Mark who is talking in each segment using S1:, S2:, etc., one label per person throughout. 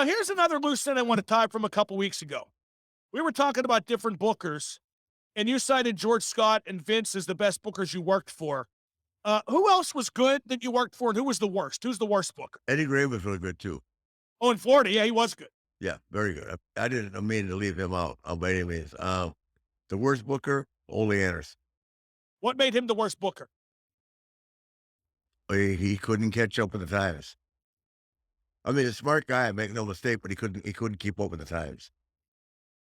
S1: Now, here's another loose end I want to tie from a couple weeks ago. We were talking about different bookers, and you cited George Scott and Vince as the best bookers you worked for. Who else was good that you worked for, and who was the worst? Who's the worst booker?
S2: Eddie Gray was really good too.
S1: Oh, in Florida, yeah, he was good.
S2: Yeah, very good. I didn't mean to leave him out by any means. The worst booker, Ole Anderson.
S1: What made him the worst booker?
S2: He couldn't catch up with the times. I mean, a smart guy, make no mistake, but he couldn't keep up with the times.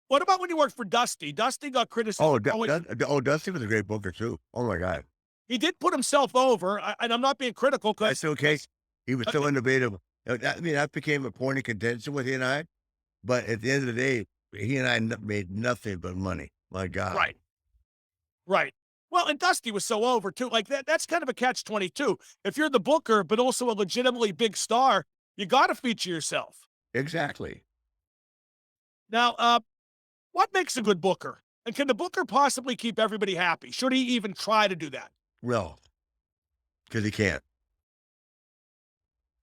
S1: What about when you worked for Dusty? Dusty got criticized.
S2: Dusty was a great booker too. Oh my God,
S1: He did put himself over, and I'm not being critical
S2: that's
S1: because
S2: okay. He was
S1: uh,
S2: so innovative. I mean, that became a point of contention with he and I. But at the end of the day, he and I made nothing but money. My God.
S1: right, right. Well, and Dusty was so over too. Like that's kind of a catch-22. If you're the booker, but also a legitimately big star, you got to feature yourself.
S2: Exactly.
S1: Now, what makes a good booker? And can the booker possibly keep everybody happy? Should he even try to do that?
S2: Well, because he can't.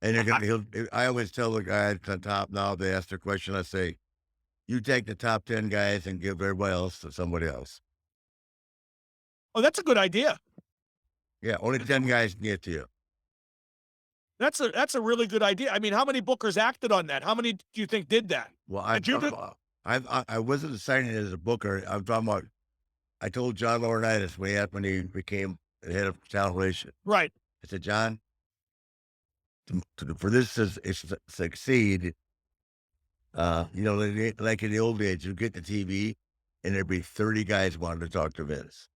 S2: And they're
S1: I,
S2: gonna he'll I always tell the guys at the top now, if they ask their question, I say, "You take the top 10 guys and give everybody else to somebody else."
S1: oh, that's a good idea.
S2: Yeah, only 10 guys can get to you.
S1: That's a really good idea. I mean, how many bookers acted on that? How many do you think did that?
S2: Well, I'm
S1: Did you
S2: talking
S1: do?
S2: about I wasn't signing as a booker. I'm talking about I told John Laurinaitis when he became the head of talent relations.
S1: Right.
S2: I said, "John, for this to succeed, like in the old days, you get the TV and there'd be 30 guys wanting to talk to Vince.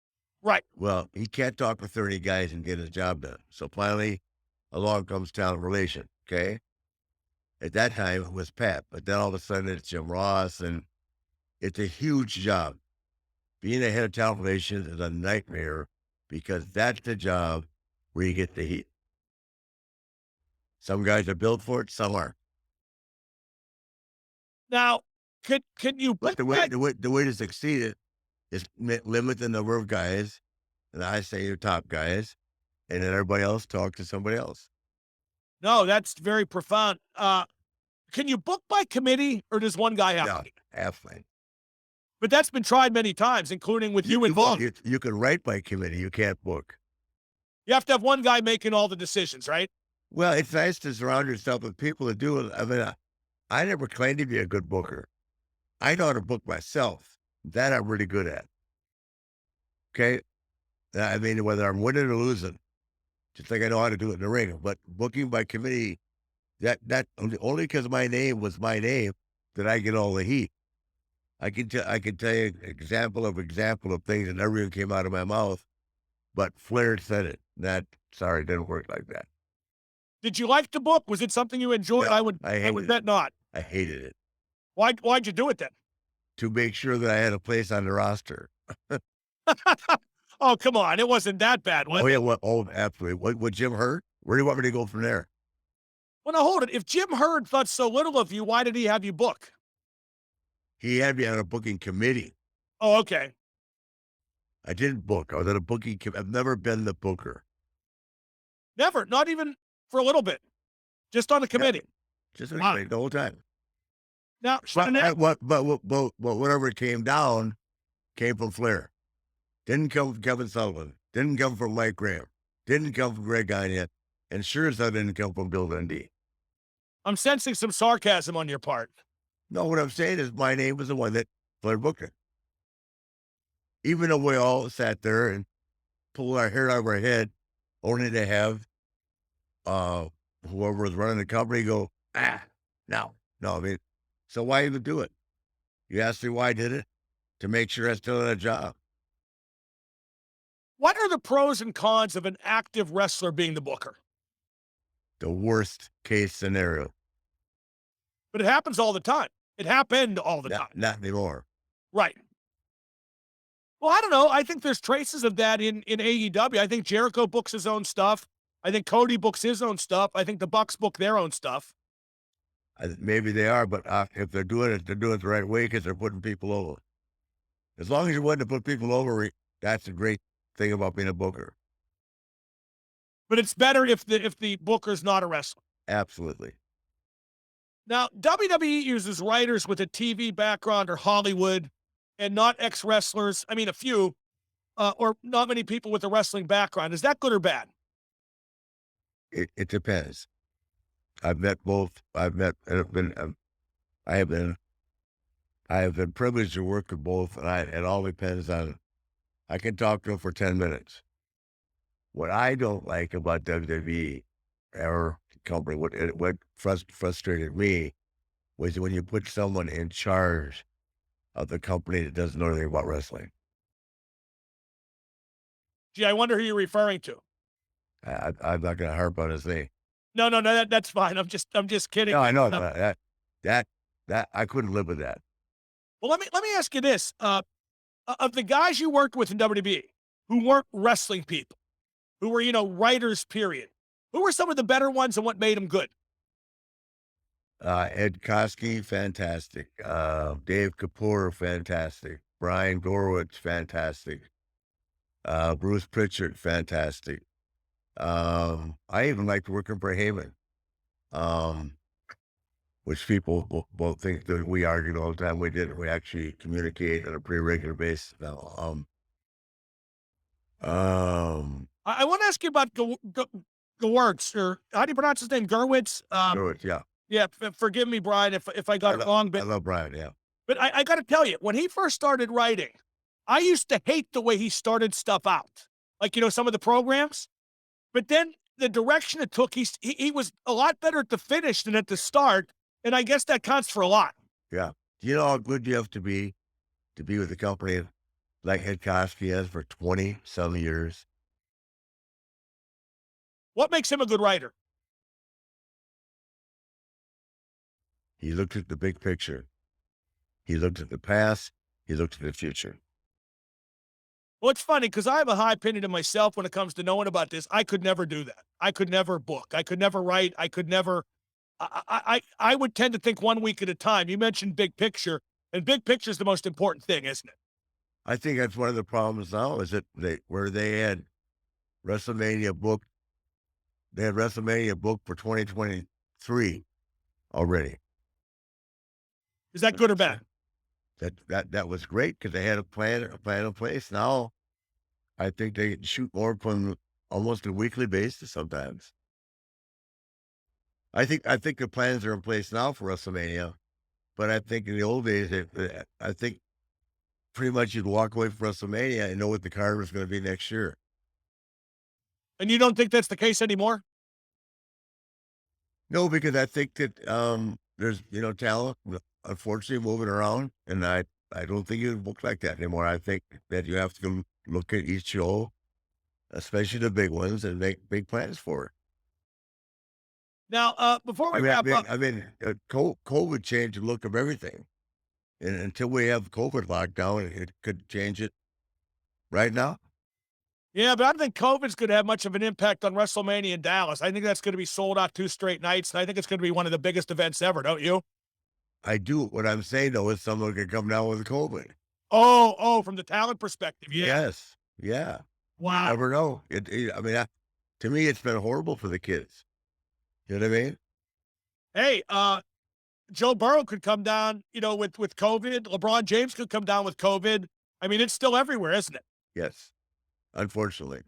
S1: Right.
S2: Well, he can't talk to 30 guys and get his job done. So finally, along comes talent relation. Okay. At that time, it was Pat, but then all of a sudden it's Jim Ross, and it's a huge job. Being a head of talent relations is a nightmare because that's the job where you get the heat. Some guys are built for it, some aren't.
S1: Now, can you
S2: But
S1: book that?
S2: the way to succeed it is limit the number of guys, and I say your top guys, and then everybody else talk to somebody else.
S1: No, that's very profound. Can you book by committee, or does one guy have to?
S2: Yeah, absolutely.
S1: But that's been tried many times, including with
S2: You
S1: you
S2: you
S1: involved.
S2: you can write by committee, you can't book.
S1: You have to have one guy making all the decisions, right?
S2: Well, it's nice to surround yourself with people that do it. I mean, I never claimed to be a good booker. I know how to book myself. That I'm really good at. Okay. I mean, whether I'm winning or losing, just like I know how to do it in the ring. But booking by committee, that only because my name was my name did I get all the heat. I can tell you example of things that never even came out of my mouth, but Flair said it. That sorry, it didn't work like that.
S1: Did you like the book? Was it something you enjoyed?
S2: No, I
S1: I would
S2: hated it.
S1: bet not.
S2: I hated it.
S1: Why'd you do it then?
S2: To make sure that I had a place on the roster.
S1: Oh, come on. It wasn't that bad, was
S2: Oh yeah,
S1: it?
S2: what? Oh, absolutely. What Jim hurt? Where do you want me to go from there?
S1: Well, now hold it. If Jim Hurd thought so little of you, why did he have you book?
S2: He had me on a booking committee.
S1: Oh, okay.
S2: I didn't book. I was on a I've never been the booker.
S1: Never, not even for a little bit, just on a committee.
S2: Never. Just
S1: Wow.
S2: explained the whole time.
S1: Now,
S2: But whatever came down came from Flair. Didn't come from Kevin Sullivan. Didn't come from Mike Graham. Didn't come from Greg Gagne. And sure as hell didn't come from Bill Dundee.
S1: I'm sensing some sarcasm on your part.
S2: No, what I'm saying is my name was the one that Flair booked it. Even though we all sat there and pulled our hair out of our head, only to have uh whoever was running the company go, no, no. I mean, so why even do it? You asked me why I did it? To make sure I still had a job.
S1: What are the pros and cons of an active wrestler being the booker?
S2: The worst case scenario.
S1: But it happens all the time. It happened all the
S2: Not
S1: time.
S2: not anymore.
S1: Right. Well, I don't know. I think there's traces of that in AEW. I think Jericho books his own stuff. I think Cody books his own stuff. I think the Bucks book their own stuff.
S2: Maybe they are, but if they're doing it the right way because they're putting people over. As long as you're willing to put people over, that's a great thing about being a booker.
S1: But it's better if the booker's not a wrestler.
S2: Absolutely.
S1: Now, WWE uses writers with a TV background or Hollywood and not ex wrestlers. I mean, a few, or not many people with a wrestling background. Is that good or bad?
S2: It depends. I've met both. I have been, I have been privileged to work with both, and it all depends on. I can talk to them for 10 minutes. What I don't like about WWE or the company, what frustrated me was when you put someone in charge of the company that doesn't know anything about wrestling.
S1: Gee, I wonder who you're referring to.
S2: I'm not going to harp on his name.
S1: No, no, no, that's fine. I'm just kidding.
S2: No, I know
S1: Uh,
S2: that that I couldn't live with that.
S1: well, let me ask you this: of the guys you worked with in WWE who weren't wrestling people, who were writers, period, who were some of the better ones and what made them good?
S2: Ed Koskey, fantastic. Dave Kapoor, fantastic. Brian Gorwitz, fantastic. Bruce Pritchard, fantastic. I even liked working for Heyman, um, which people both think that we argued all the time. We didn't. We actually communicate on a pretty regular basis now. Um,
S1: I want to ask you about Gewurz, or how do you pronounce his name? Gerwitz.
S2: Gorwitz, yeah.
S1: Yeah, forgive me, Brian, if I got it wrong,
S2: I love Brian, yeah.
S1: but I got to tell you, when he first started writing, I used to hate the way he started stuff out, like some of the programs. But then the direction it took, he was a lot better at the finish than at the start, and I guess that counts for a lot.
S2: Yeah. Do you know how good you have to be with a company like Ed Koskey has for 20 some years?
S1: What makes him a good writer?
S2: He looked at the big picture. He looked at the past. He looked at the future.
S1: Well, it's funny because I have a high opinion of myself when it comes to knowing about this. I could never do that. I could never book. I could never write. I could never. I would tend to think 1 week at a time. You mentioned big picture, and big picture is the most important thing, isn't it?
S2: I think that's one of the problems now is that they had WrestleMania booked. They had WrestleMania booked for 2023 already.
S1: Is that good or bad?
S2: That was great because they had a plan in place. Now I think they shoot more from almost a weekly basis sometimes. I think the plans are in place now for WrestleMania, but I think in the old days, I think pretty much you'd walk away from WrestleMania and know what the card was going to be next year.
S1: And you don't think that's the case anymore?
S2: No, because I think that there's talent, unfortunately, moving around, and I don't think you book like that anymore. I think that you have to look at each show, especially the big ones, and make big plans for it.
S1: Now, before we wrap up,
S2: COVID changed the look of everything, and until we have COVID lockdown, it could change it right now.
S1: yeah, but I don't think COVID's going to have much of an impact on WrestleMania in Dallas. I think that's going to be sold out 2 straight nights, and I think it's going to be one of the biggest events ever. Don't you?
S2: I do. What I'm saying though is someone could come down with COVID.
S1: Oh, from the talent perspective, yeah.
S2: Yes, yeah.
S1: Wow.
S2: Never know. I mean, to me, it's been horrible for the kids. You know what I mean?
S1: Hey, Joe Burrow could come down, with COVID. LeBron James could come down with COVID. I mean, it's still everywhere, isn't it?
S2: Yes, unfortunately.